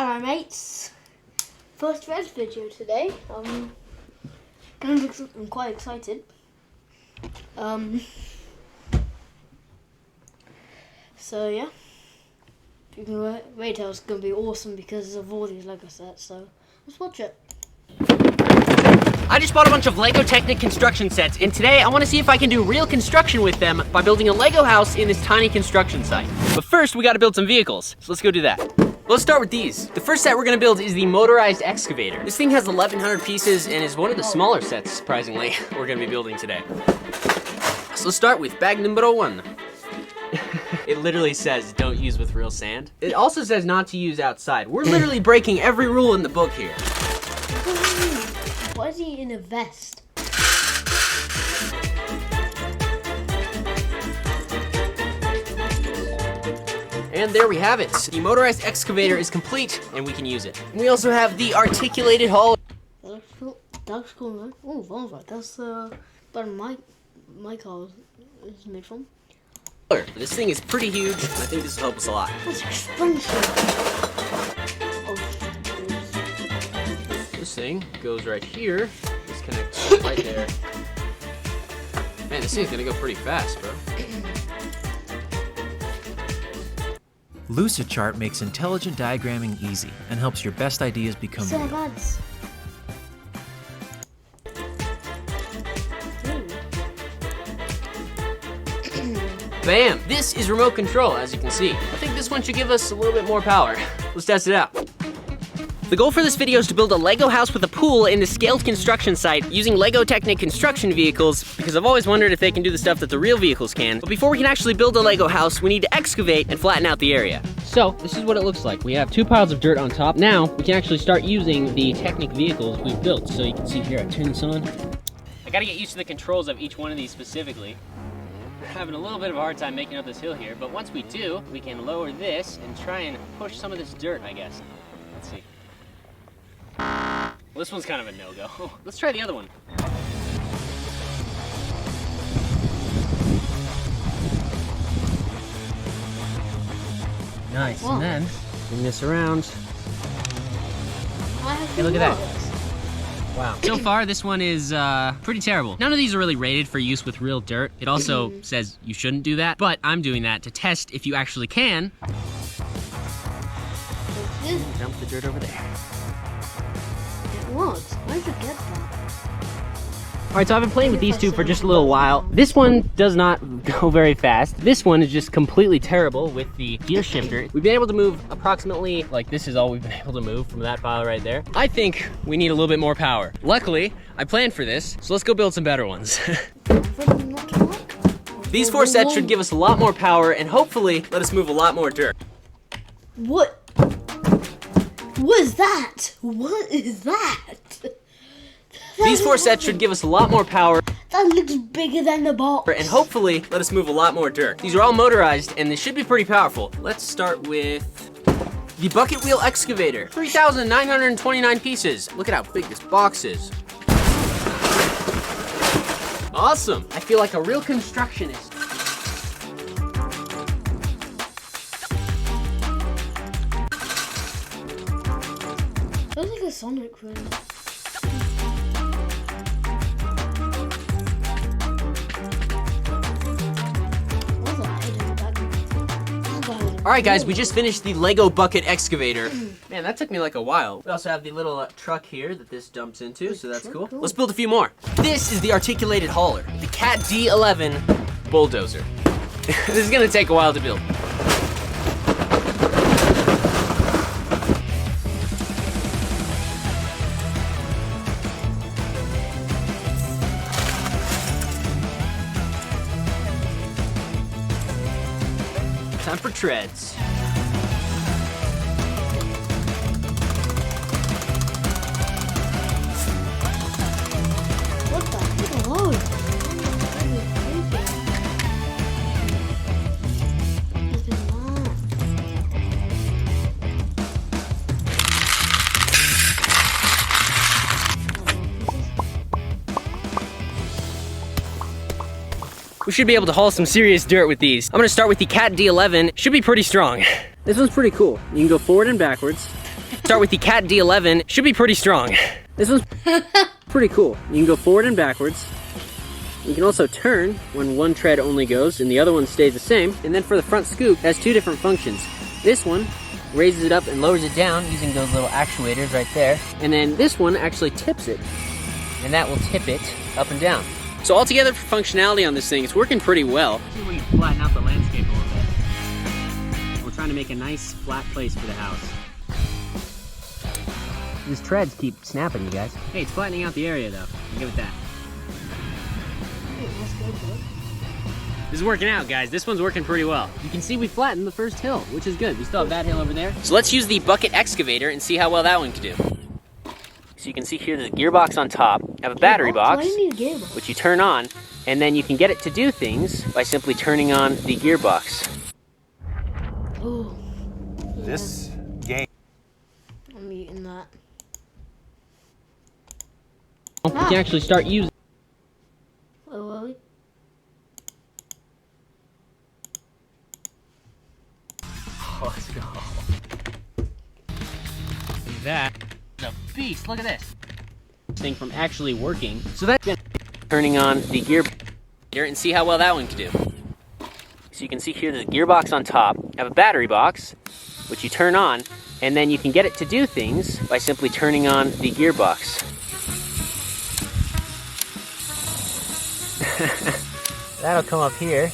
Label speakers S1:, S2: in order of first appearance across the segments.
S1: Alright mates, first Threads video today. I'm quite excited. So yeah, you can wait how it's gonna be awesome because of all these Lego sets. So let's watch it.
S2: I just bought a bunch of Lego Technic construction sets, and today I want to see if I can do real construction with them by building a Lego house in this tiny construction site. But first, we gotta build some vehicles, so let's go do that. Let's start with these. The first set we're gonna build is the motorized excavator. This thing has 1,100 pieces and is one of the smaller sets, surprisingly, we're gonna be building today. So let's start with bag number 1. It literally says don't use with real sand. It also says not to use outside. We're literally breaking every rule in the book here.
S1: Why is he in a vest?
S2: And there we have it. The motorized excavator is complete and we can use it. And we also have the articulated hauler.
S1: That looks cool. That looks cool, man. Oh, Volvo. That's what my car is made from.
S2: This thing is pretty huge, and I think this will help us a lot.
S1: That's expensive. Oh,
S2: this thing goes right here. This connects right there. Man, this thing's gonna go pretty fast, bro.
S3: Lucidchart makes intelligent diagramming easy and helps your best ideas become real.
S1: ads.
S2: Bam! This is remote control, as you can see. I think this one should give us a little bit more power. Let's test it out. The goal for this video is to build a Lego house with a pool in the scaled construction site using Lego Technic construction vehicles, because I've always wondered if they can do the stuff that the real vehicles can. But before we can actually build a Lego house, we need to excavate and flatten out the area. So, this is what it looks like. We have 2 piles of dirt on top. Now, we can actually start using the Technic vehicles we've built. So you can see here, I turn this on. I gotta get used to the controls of each one of these specifically. We're having a little bit of a hard time making up this hill here, but once we do, we can lower this and try and push some of this dirt, I guess. Let's see. Well, this one's kind of a no-go. Let's try the other one. Nice,
S1: Whoa.
S2: and then bring this around.
S1: Hey,
S2: look at that. Wow. So far, this one is pretty terrible. None of these are really rated for use with real dirt. It also says you shouldn't do that, but I'm doing that to test if you actually can. Dump the dirt over there.
S1: It works. Where'd you get that?
S2: All right, so I've been playing with these two for just a little while. This one does not go very fast. This one is just completely terrible with the gear shifter. We've been able to move approximately, like this is all we've been able to move from that pile right there. I think we need a little bit more power. Luckily, I planned for this, so let's go build some better ones. These 4 sets should give us a lot more power and hopefully let us move a lot more dirt.
S1: What? What is that? What is that?
S2: These 4 sets should give us a lot more power
S1: That looks bigger than the box.
S2: and hopefully let us move a lot more dirt. These are all motorized and they should be pretty powerful. Let's start with the bucket wheel excavator. 3,929 pieces. Look at how big this box is. Awesome. I feel like a real constructionist.
S1: Looks like a Sonic room.
S2: All right, guys, we just finished the Lego bucket excavator. Man, that took me like a while. We also have the little truck here that this dumps into, so that's cool. Let's build a few more. This is the articulated hauler, the Cat D11 bulldozer. This is gonna take a while to build. Time for treads.
S1: What the heck? Hello.
S2: We should be able to haul some serious dirt with these. I'm gonna start with the Cat D11. Should be pretty strong. This one's pretty cool. You can go forward and backwards. Start with the Cat D11. Should be pretty strong. This one's pretty cool. You can go forward and backwards. You can also turn when one tread only goes and the other one stays the same. And then for the front scoop, it has two different functions. This one raises it up and lowers it down using those little actuators right there. And then this one actually tips it, and that will tip it up and down. So altogether for functionality on this thing, it's working pretty well. Let's see if we can flatten out the landscape a little bit. We're trying to make a nice flat place for the house. These treads keep snapping, you guys. Hey, it's flattening out the area though. I'll give it that. This is working out, guys. This one's working pretty well. You can see we flattened the first hill, which is good. We still have that hill over there. So let's use the bucket excavator and see how well that one can do. So you can see here there's a gearbox on top. I have a battery box,
S1: Why do you need a gearbox?
S2: which you turn on, and then you can get it to do things by simply turning on the gearbox.
S1: Oh.
S4: This game.
S1: I'm eating that.
S2: You can actually start using.
S1: Oh,
S2: Let's go. That is a beast. Look at this thing from actually working. So that's turning on the gear and see how well that one can do. So you can see here there's a gearbox on top. I have a battery box, which you turn on, and then you can get it to do things by simply turning on the gearbox. That'll come up here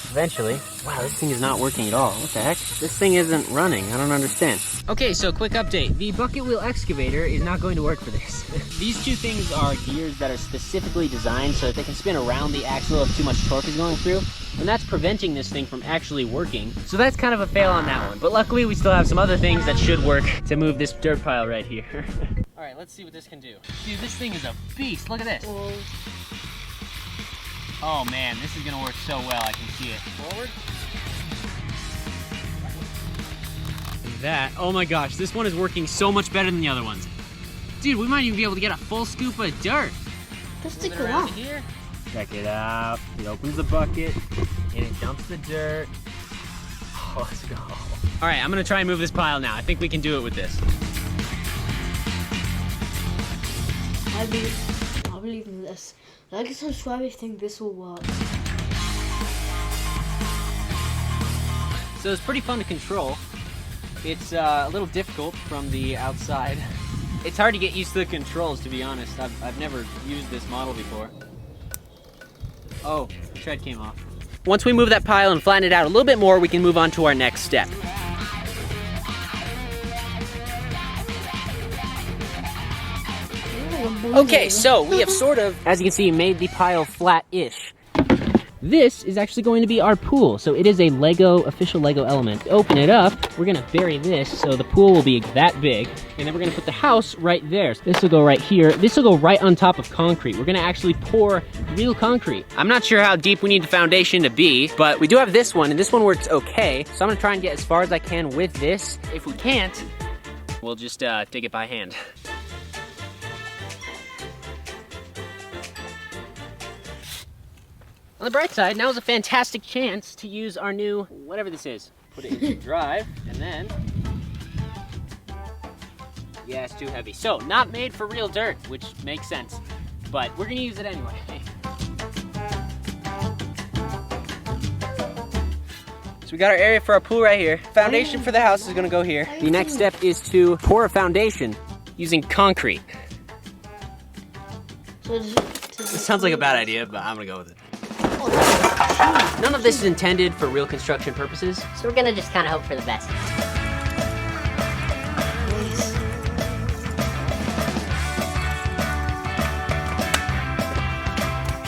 S2: eventually. Wow, this thing is not working at all. What the heck? This thing isn't running. I don't understand. Okay, so quick update. The bucket wheel excavator is not going to work for this. These two things are gears that are specifically designed so that they can spin around the axle if too much torque is going through. And that's preventing this thing from actually working. So that's kind of a fail on that one. But luckily we still have some other things that should work to move this dirt pile right here. All right, let's see what this can do. Dude, this thing is a beast. Look at this. Oh man, this is gonna work so well. I can see it. Forward. That. Oh my gosh, this one is working so much better than the other ones. Dude, we might even be able to get a full scoop of dirt.
S1: just stick around.
S2: Here. Check it out. It opens the bucket and it dumps the dirt. Oh, let's go. All right, I'm gonna try and move this pile now. I think we can do it with this.
S1: I believe in this. Like and subscribe if you think this will work.
S2: So it's pretty fun to control. It's a little difficult from the outside. It's hard to get used to the controls, to be honest. I've never used this model before. Oh, the tread came off. Once we move that pile and flatten it out a little bit more, we can move on to our next step. Okay, so we have sort of, as you can see, made the pile flat-ish. This is actually going to be our pool. So it is a official Lego element. Open it up, we're gonna bury this so the pool will be that big, and then we're gonna put the house right there. So this will go right here. This will go right on top of concrete. We're gonna actually pour real concrete. I'm not sure how deep we need the foundation to be, but we do have this one, and this one works okay. So I'm gonna try and get as far as I can with this. If we can't, we'll just dig it by hand. On the bright side, now is a fantastic chance to use our new, whatever this is. Put it into drive, and then... Yeah, it's too heavy. So, not made for real dirt, which makes sense. But we're gonna use it anyway. So we got our area for our pool right here. Foundation for the house is gonna go here. The next step is to pour a foundation using concrete. This sounds like a bad idea, but I'm gonna go with it. None of this is intended for real construction purposes.
S5: So we're gonna just kind of hope for the best.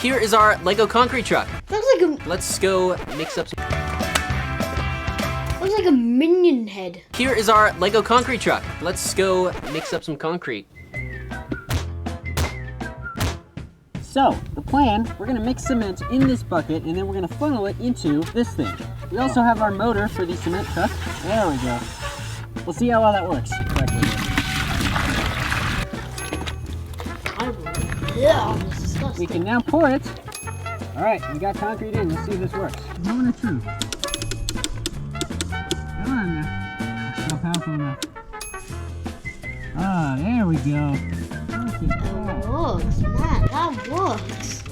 S2: Here is our Lego concrete truck.
S1: Looks like a
S2: Let's go mix up some...
S1: looks like a minion head.
S2: Here is our Lego concrete truck. Let's go mix up some concrete. So, the plan, we're gonna mix cement in this bucket and then we're gonna funnel it into this thing. We also have our motor for the cement truck. There we go. We'll see how well that works.
S1: Yeah, this is disgusting.
S2: We can now pour it. All right, we got concrete in. Let's see if this works. Moment of truth. Come on now. Not powerful enough. Ah, there we go.
S1: That works, man. That works.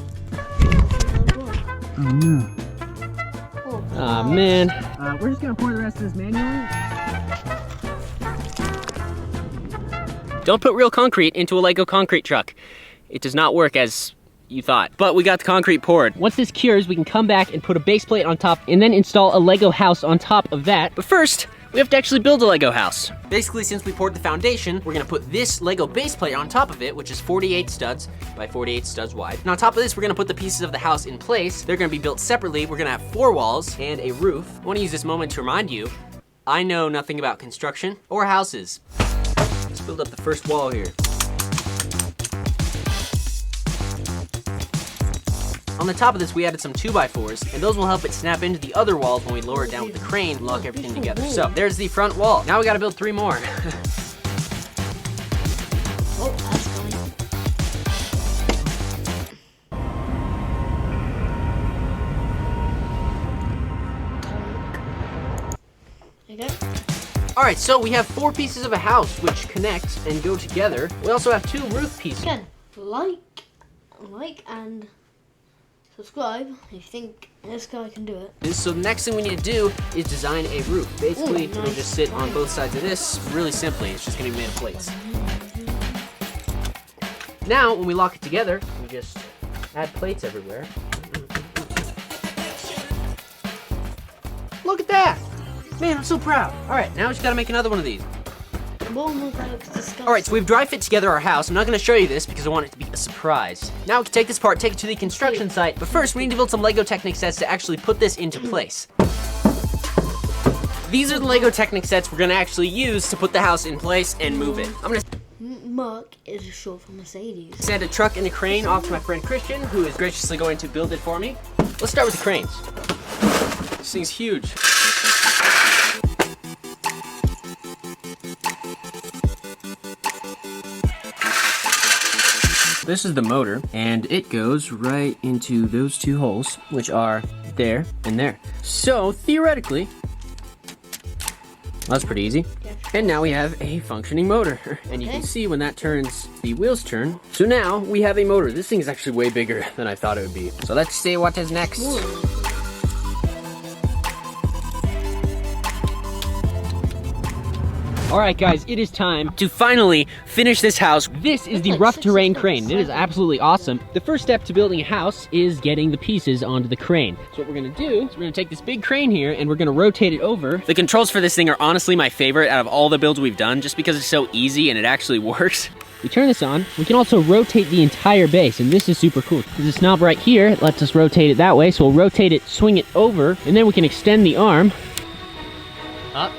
S2: Oh no.
S1: Oh,
S2: Ah,
S1: God.
S2: man. We're just gonna pour the rest of this manually. Don't put real concrete into a Lego concrete truck. It does not work as you thought. But we got the concrete poured. Once this cures, we can come back and put a base plate on top and then install a Lego house on top of that. But first, we have to actually build a Lego house. Basically, since we poured the foundation, we're gonna put this Lego base plate on top of it, which is 48 studs by 48 studs wide. And on top of this, we're gonna put the pieces of the house in place. They're gonna be built separately. We're gonna have 4 walls and a roof. I wanna use this moment to remind you, I know nothing about construction or houses. Let's build up the first wall here. On the top of this, we added some 2x4s, and those will help it snap into the other walls when we lower it down with the crane and lock everything together. So there's the front wall. Now we gotta build 3 more.
S1: Oh, that's fine. There you go.
S2: All right, so we have 4 pieces of a house which connect and go together. We also have 2 roof pieces.
S1: Again, like and subscribe if you think this guy can do it.
S2: So the next thing we need to do is design a roof. Basically,
S1: Ooh,
S2: it'll
S1: nice.
S2: just sit on both sides of this really simply. It's just gonna be made of plates. Now, when we lock it together, we just add plates everywhere. Look at that! Man, I'm so proud. All right, now we just gotta make another one of these.
S1: That looks disgusting.
S2: All right, so we've dry fit together our house. I'm not gonna show you this because I want it to be a surprise. Now we can take this apart, take it to the construction site, but first we need to build some Lego Technic sets to actually put this into place. These are the Lego Technic sets we're gonna actually use to put the house in place and move it. I'm gonna
S1: Merc is short for Mercedes.
S2: send a truck and a crane off to my friend Christian, who is graciously going to build it for me. Let's start with the cranes. This thing's huge. This is the motor, and it goes right into those 2 holes, which are there and there. So, theoretically, that's pretty easy. And now we have a functioning motor. And you can see when that turns, the wheels turn. So now we have a motor. This thing is actually way bigger than I thought it would be. So let's see what is next. All right, guys, it is time to finally finish this house. This is the rough terrain crane. It is absolutely awesome. The first step to building a house is getting the pieces onto the crane. So what we're gonna do is we're gonna take this big crane here and we're gonna rotate it over. The controls for this thing are honestly my favorite out of all the builds we've done, just because it's so easy and it actually works. We turn this on. We can also rotate the entire base, and this is super cool. There's a knob right here. It lets us rotate it that way, so we'll rotate it, swing it over, and then we can extend the arm up.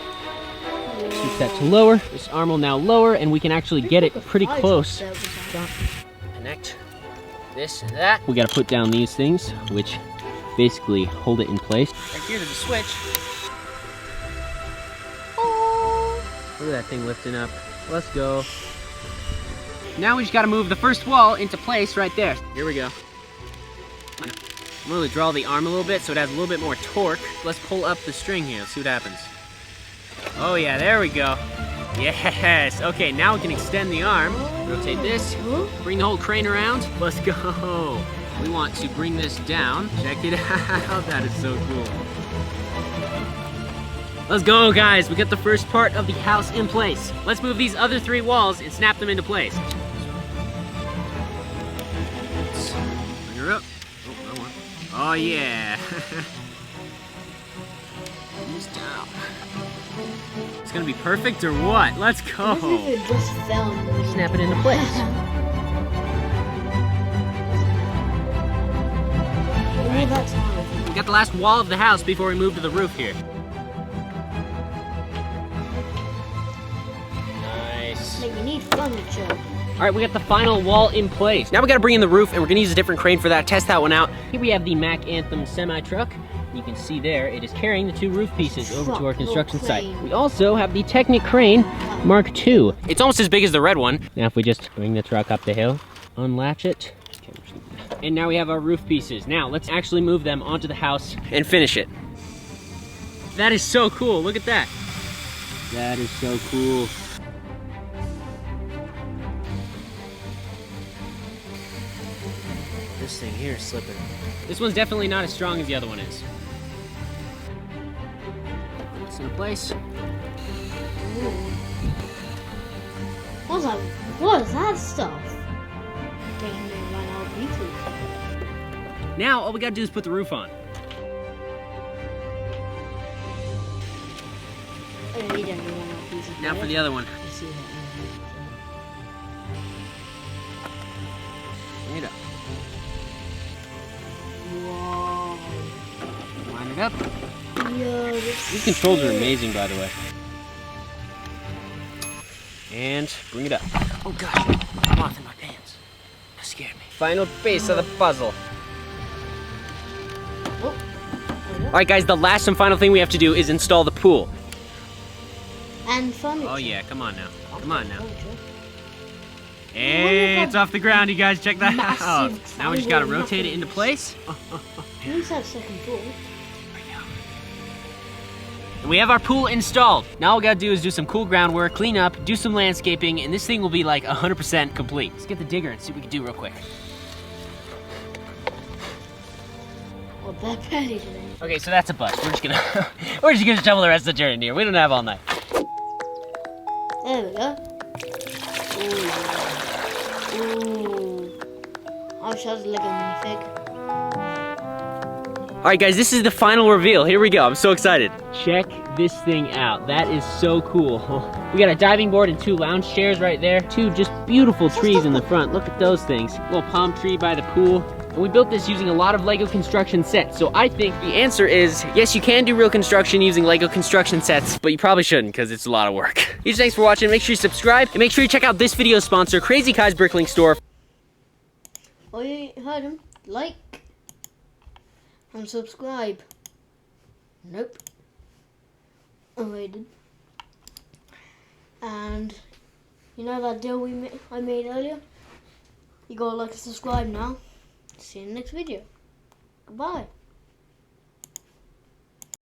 S2: Switch that to lower. This arm will now lower, and we can actually get it pretty close. Connect this and that. We gotta put down these things, which basically hold it in place. Right here to the switch. Look at that thing lifting up. Let's go. Now we just gotta move the first wall into place right there. Here we go. I'm gonna really draw the arm a little bit so it has a little bit more torque. Let's pull up the string here, let's see what happens. Oh yeah, there we go. Yes, okay, now we can extend the arm. Rotate this, bring the whole crane around. Let's go. We want to bring this down. Check it out, that is so cool. Let's go, guys. We got the first part of the house in place. Let's move these other 3 walls and snap them into place. Bring her up. Oh, that one. Oh yeah. These down. It's gonna be perfect or what? Let's go.
S1: It just fell in the middle.
S2: Snap it into place.
S1: All that time.
S2: We got the last wall of the house before we move to the roof here. Nice.
S1: Like, you need furniture.
S2: All right, we got the final wall in place. Now we gotta bring in the roof, and we're gonna use a different crane for that, test that one out. Here we have the Mack Anthem semi-truck. You can see there, it is carrying the 2 roof pieces over to our construction site. We also have the Technic Crane Mark II. It's almost as big as the red one. Now if we just bring the truck up the hill, unlatch it, and now we have our roof pieces. Now let's actually move them onto the house and finish it. That is so cool, look at that. That is so cool. This thing here is slipping. This one's definitely not as strong as the other one is. Put this in place.
S1: What is that stuff? Taking me right out of YouTube.
S2: Now, all we gotta do is put the roof on. Now for the other one. Bring it up.
S1: Wow.
S2: Line it up.
S1: Yo,
S2: These controls are amazing, by the way. And bring it up. Oh gosh, moth in my pants. That scared me. Final piece of the puzzle. Alright guys, the last and final thing we have to do is install the pool.
S1: And furniture.
S2: Oh yeah, come on now. Come on now. And it's off the ground, you guys. Check that out. Now we just gotta rotate it into place.
S1: You need to have second floor.
S2: And we have our pool installed. Now all we gotta do is do some cool groundwork, clean up, do some landscaping, and this thing will be like 100% complete. Let's get the digger and see what we can do real quick.
S1: Well, they're petty today.
S2: Okay, so that's a bust. We're just gonna shovel the rest of the dirt in here. We don't have all night.
S1: There we go. Ooh. Ooh. I wish I was like a minifig.
S2: Alright guys, this is the final reveal. Here we go, I'm so excited. Check this thing out. That is so cool. We got a diving board and 2 lounge chairs right there. 2 just beautiful trees in the front. Look at those things. Little palm tree by the pool. And we built this using a lot of Lego construction sets. So I think the answer is, yes, you can do real construction using Lego construction sets, but you probably shouldn't because it's a lot of work. Huge thanks for watching. Make sure you subscribe and make sure you check out this video's sponsor, Crazy Kai's Bricklink Store.
S1: Oh, you heard him. Like and subscribe. Nope. Oh, I did. And you know that deal I made earlier? You gotta like and subscribe now. See you in the next video. Goodbye.